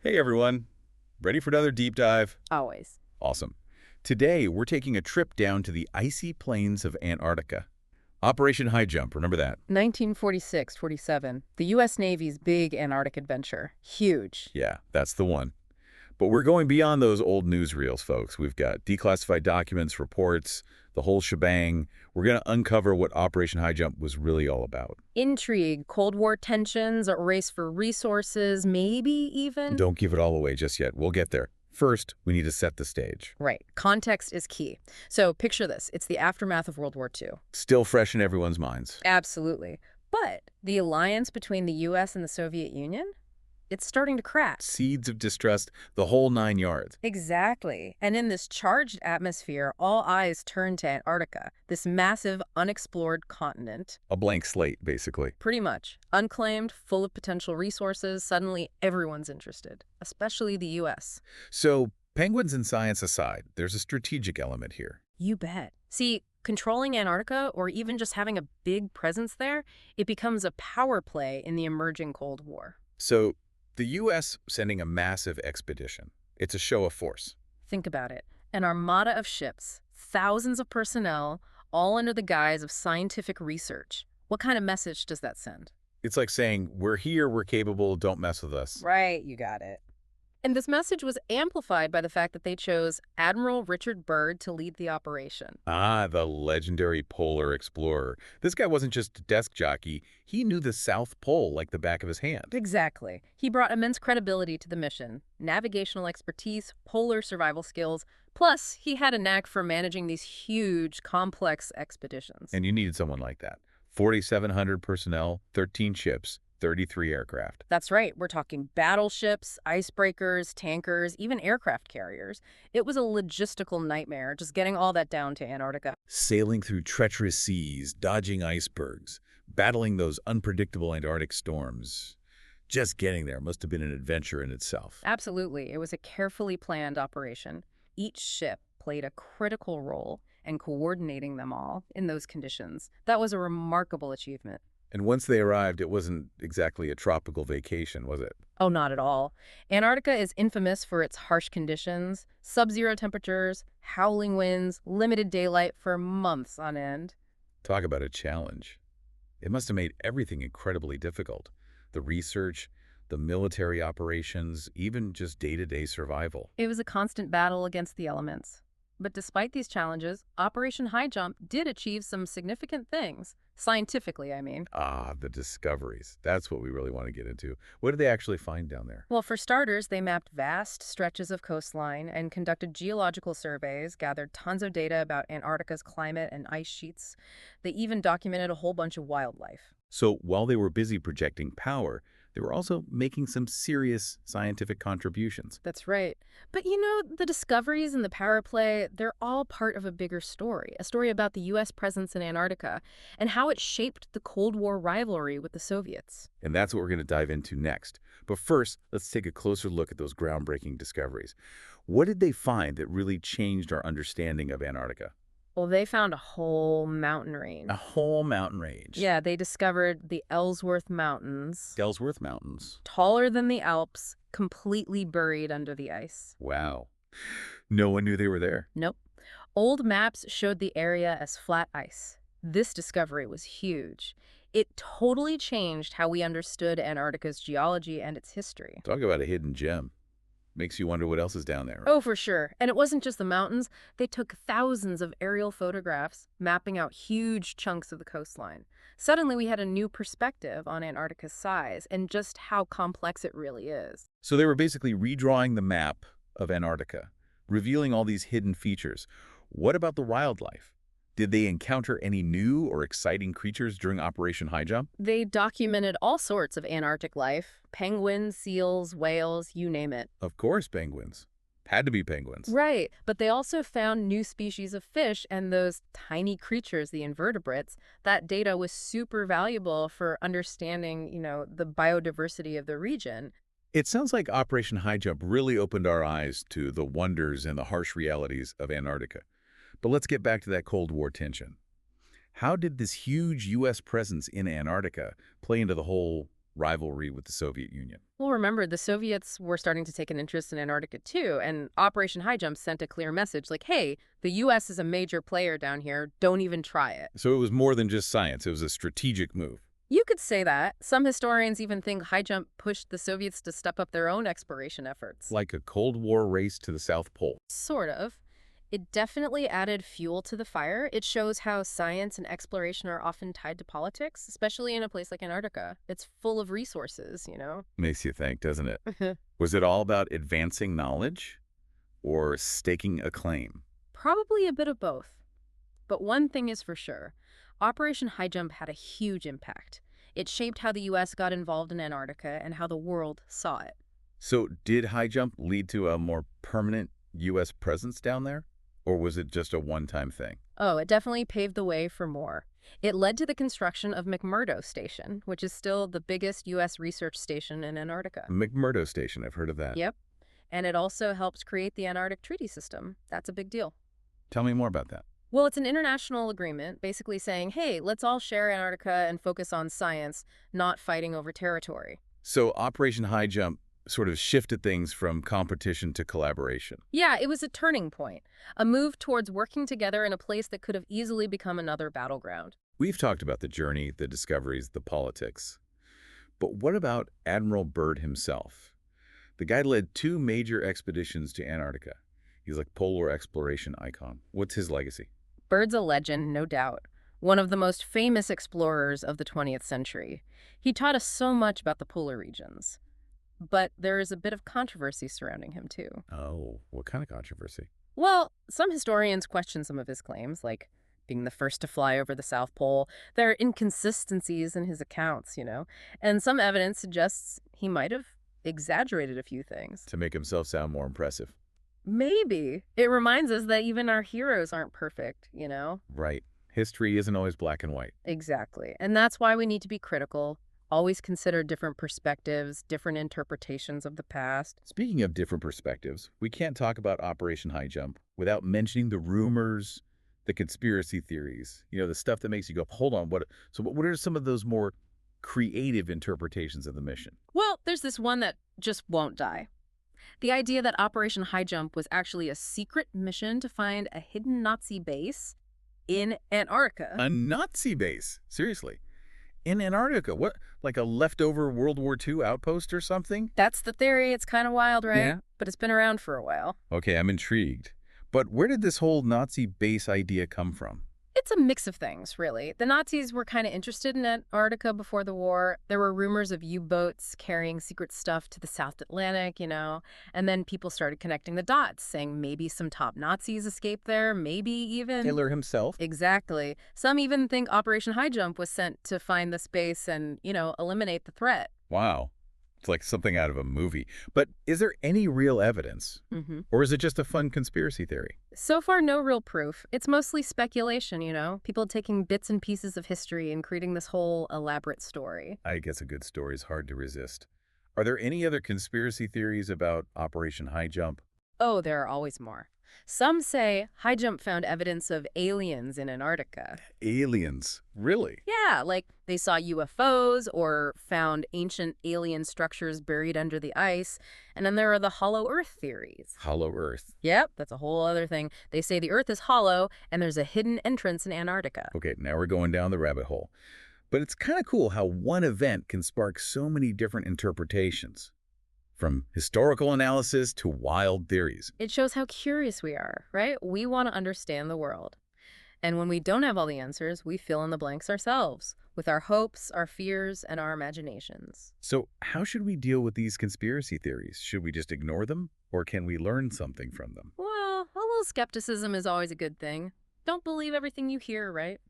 Hey everyone, ready for another deep dive? Always. Awesome. Today we're taking a trip down to the icy plains of Antarctica. Operation High Jump, remember that? 1946-47, the U.S. Navy's big Antarctic adventure. Huge. Yeah, that's the one. But we're going beyond those old newsreels, folks. We've got declassified documents, reports, the whole shebang. We're going to uncover what Operation High Jump was really all about. Intrigue, Cold War tensions, a race for resources, maybe even? Don't give it all away just yet. We'll get there. First, we need to set the stage. Right. Context is key. So picture this. It's the aftermath of World War II. Still fresh in everyone's minds. Absolutely. But the alliance between the U.S. and the Soviet Union? It's starting to crack. Seeds of distrust, the whole 9 yards. Exactly. And in this charged atmosphere, all eyes turn to Antarctica, this massive, unexplored continent. A blank slate, basically. Pretty much. Unclaimed, full of potential resources, suddenly everyone's interested, especially the U.S. So, penguins and science aside, there's a strategic element here. You bet. See, controlling Antarctica, or even just having a big presence there, it becomes a power play in the emerging Cold War. So, the U.S. sending a massive expedition. It's a show of force. Think about it. An armada of ships, thousands of personnel, all under the guise of scientific research. What kind of message does that send? It's like saying, we're here, we're capable, don't mess with us. Right, you got it. And this message was amplified by the fact that they chose Admiral Richard Byrd to lead the operation. Ah, the legendary polar explorer. This guy wasn't just a desk jockey. He knew the South Pole like the back of his hand. Exactly. He brought immense credibility to the mission, navigational expertise, polar survival skills, plus he had a knack for managing these huge, complex expeditions. And you needed someone like that. 4,700 personnel, 13 ships, 33 aircraft. That's right. We're talking battleships, icebreakers, tankers, even aircraft carriers. It was a logistical nightmare just getting all that down to Antarctica. Sailing through treacherous seas, dodging icebergs, battling those unpredictable Antarctic storms. Just getting there must have been an adventure in itself. Absolutely. It was a carefully planned operation. Each ship played a critical role in coordinating them all in those conditions. That was a remarkable achievement. And once they arrived, it wasn't exactly a tropical vacation, was it? Oh, not at all. Antarctica is infamous for its harsh conditions, sub-zero temperatures, howling winds, limited daylight for months on end. Talk about a challenge. It must have made everything incredibly difficult. The research, the military operations, even just day-to-day survival. It was a constant battle against the elements. But despite these challenges, Operation High Jump did achieve some significant things. Scientifically, I mean. Ah, the discoveries. That's what we really want to get into. What did they actually find down there? Well, for starters, they mapped vast stretches of coastline and conducted geological surveys, gathered tons of data about Antarctica's climate and ice sheets. They even documented a whole bunch of wildlife. So while they were busy projecting power, they were also making some serious scientific contributions. That's right. But the discoveries and the power play, they're all part of a bigger story, a story about the U.S. presence in Antarctica and how it shaped the Cold War rivalry with the Soviets. And that's what we're going to dive into next. But first, let's take a closer look at those groundbreaking discoveries. What did they find that really changed our understanding of Antarctica? Well, they found a whole mountain range. A whole mountain range. Yeah, they discovered the Ellsworth Mountains, Ellsworth Mountains. taller than the Alps, completely buried under the ice. Wow. No one knew they were there. Nope. Old maps showed the area as flat ice. This discovery was huge. It totally changed how we understood Antarctica's geology and its history. Talk about a hidden gem. Makes you wonder what else is down there. Oh, for sure. And it wasn't just the mountains. They took thousands of aerial photographs, mapping out huge chunks of the coastline. Suddenly, we had a new perspective on Antarctica's size and just how complex it really is. So they were basically redrawing the map of Antarctica, revealing all these hidden features. What about the wildlife? Did they encounter any new or exciting creatures during Operation High Jump? They documented all sorts of Antarctic life: penguins, seals, whales, you name it. Of course, penguins. Had to be penguins. Right, but they also found new species of fish and those tiny creatures, the invertebrates. That data was super valuable for understanding, the biodiversity of the region. It sounds like Operation High Jump really opened our eyes to the wonders and the harsh realities of Antarctica. But let's get back to that Cold War tension. How did this huge U.S. presence in Antarctica play into the whole rivalry with the Soviet Union. Well, remember, the Soviets were starting to take an interest in Antarctica too, and Operation High Jump sent a clear message like, hey, the U.S. is a major player down here. Don't even try it. So it was more than just science. It was a strategic move. You could say that. Some historians even think High Jump pushed the Soviets to step up their own exploration efforts. Like a Cold War race to the South Pole. Sort of. It definitely added fuel to the fire. It shows how science and exploration are often tied to politics, especially in a place like Antarctica. It's full of resources, you know? Makes you think, doesn't it? Was it all about advancing knowledge or staking a claim? Probably a bit of both. But one thing is for sure. Operation High Jump had a huge impact. It shaped how the U.S. got involved in Antarctica and how the world saw it. So did high jump lead to a more permanent U.S. presence down there? Or was it just a one-time thing? Oh, it definitely paved the way for more. It led to the construction of McMurdo Station, which is still the biggest U.S. research station in Antarctica. McMurdo Station, I've heard of that. Yep. And it also helped create the Antarctic Treaty System. That's a big deal. Tell me more about that. Well, it's an international agreement basically saying, hey, let's all share Antarctica and focus on science, not fighting over territory. So Operation High Jump sort of shifted things from competition to collaboration. Yeah, it was a turning point, a move towards working together in a place that could have easily become another battleground. We've talked about the journey, the discoveries, the politics. But what about Admiral Byrd himself? The guy led 2 major expeditions to Antarctica. He's like polar exploration icon. What's his legacy? Byrd's a legend, no doubt. One of the most famous explorers of the 20th century. He taught us so much about the polar regions. But there is a bit of controversy surrounding him, too. Oh, what kind of controversy? Well, some historians question some of his claims, like being the first to fly over the South Pole. There are inconsistencies in his accounts, you know, and some evidence suggests he might have exaggerated a few things. To make himself sound more impressive. Maybe. It reminds us that even our heroes aren't perfect, you know? Right. History isn't always black and white. Exactly. And that's why we need to be critical. Always consider different perspectives, different interpretations of the past. Speaking of different perspectives, we can't talk about Operation High Jump without mentioning the rumors, the conspiracy theories, the stuff that makes you go, hold on, what are some of those more creative interpretations of the mission? Well, there's this one that just won't die. The idea that Operation High Jump was actually a secret mission to find a hidden Nazi base in Antarctica. A Nazi base? Seriously? In Antarctica? What, like a leftover World War II outpost or something? That's the theory. It's kind of wild, right? Yeah. But it's been around for a while. Okay, I'm intrigued. But where did this whole Nazi base idea come from? It's a mix of things, really. The Nazis were kind of interested in Antarctica before the war. There were rumors of U-boats carrying secret stuff to the South Atlantic, and then people started connecting the dots, saying maybe some top Nazis escaped there, maybe even... Hitler himself? Exactly. Some even think Operation High Jump was sent to find the space and, eliminate the threat. Wow. It's like something out of a movie. But is there any real evidence? Or is it just a fun conspiracy theory? So far, no real proof. It's mostly speculation, people taking bits and pieces of history and creating this whole elaborate story. I guess a good story is hard to resist. Are there any other conspiracy theories about Operation High Jump? Oh, there are always more. Some say High Jump found evidence of aliens in Antarctica. Aliens? Really? Yeah, like they saw UFOs or found ancient alien structures buried under the ice. And then there are the hollow Earth theories. Hollow Earth? Yep, that's a whole other thing. They say the Earth is hollow and there's a hidden entrance in Antarctica. Okay, now we're going down the rabbit hole. But it's kind of cool how one event can spark so many different interpretations. From historical analysis to wild theories. It shows how curious we are, right? We want to understand the world. And when we don't have all the answers, we fill in the blanks ourselves with our hopes, our fears, and our imaginations. So how should we deal with these conspiracy theories? Should we just ignore them? Or can we learn something from them? Well, a little skepticism is always a good thing. Don't believe everything you hear, right?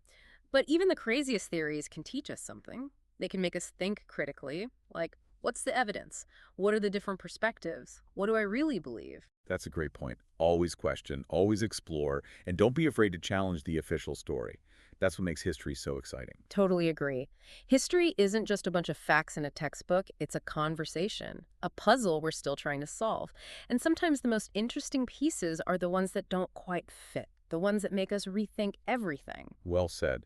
But even the craziest theories can teach us something. They can make us think critically, like, what's the evidence? What are the different perspectives? What do I really believe? That's a great point. Always question, always explore, and don't be afraid to challenge the official story. That's what makes history so exciting. Totally agree. History isn't just a bunch of facts in a textbook. It's a conversation, a puzzle we're still trying to solve. And sometimes the most interesting pieces are the ones that don't quite fit, the ones that make us rethink everything. Well said.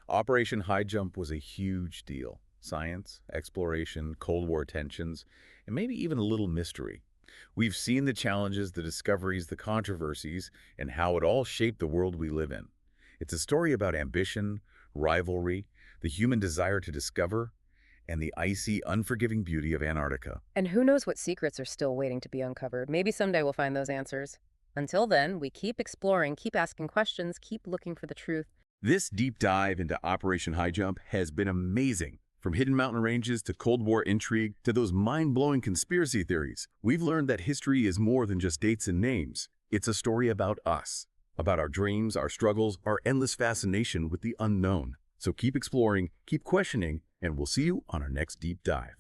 Operation High Jump was a huge deal. science, exploration, Cold War tensions, and maybe even a little mystery. We've seen the challenges, the discoveries, the controversies, and how it all shaped the world we live in. It's a story about ambition, rivalry, the human desire to discover, and the icy, unforgiving beauty of Antarctica. And who knows what secrets are still waiting to be uncovered. Maybe someday we'll find those answers. Until then, we keep exploring, keep asking questions, keep looking for the truth. This deep dive into Operation High Jump has been amazing. From hidden mountain ranges to Cold War intrigue to those mind-blowing conspiracy theories, we've learned that history is more than just dates and names. It's a story about us, about our dreams, our struggles, our endless fascination with the unknown. So keep exploring, keep questioning, and we'll see you on our next deep dive.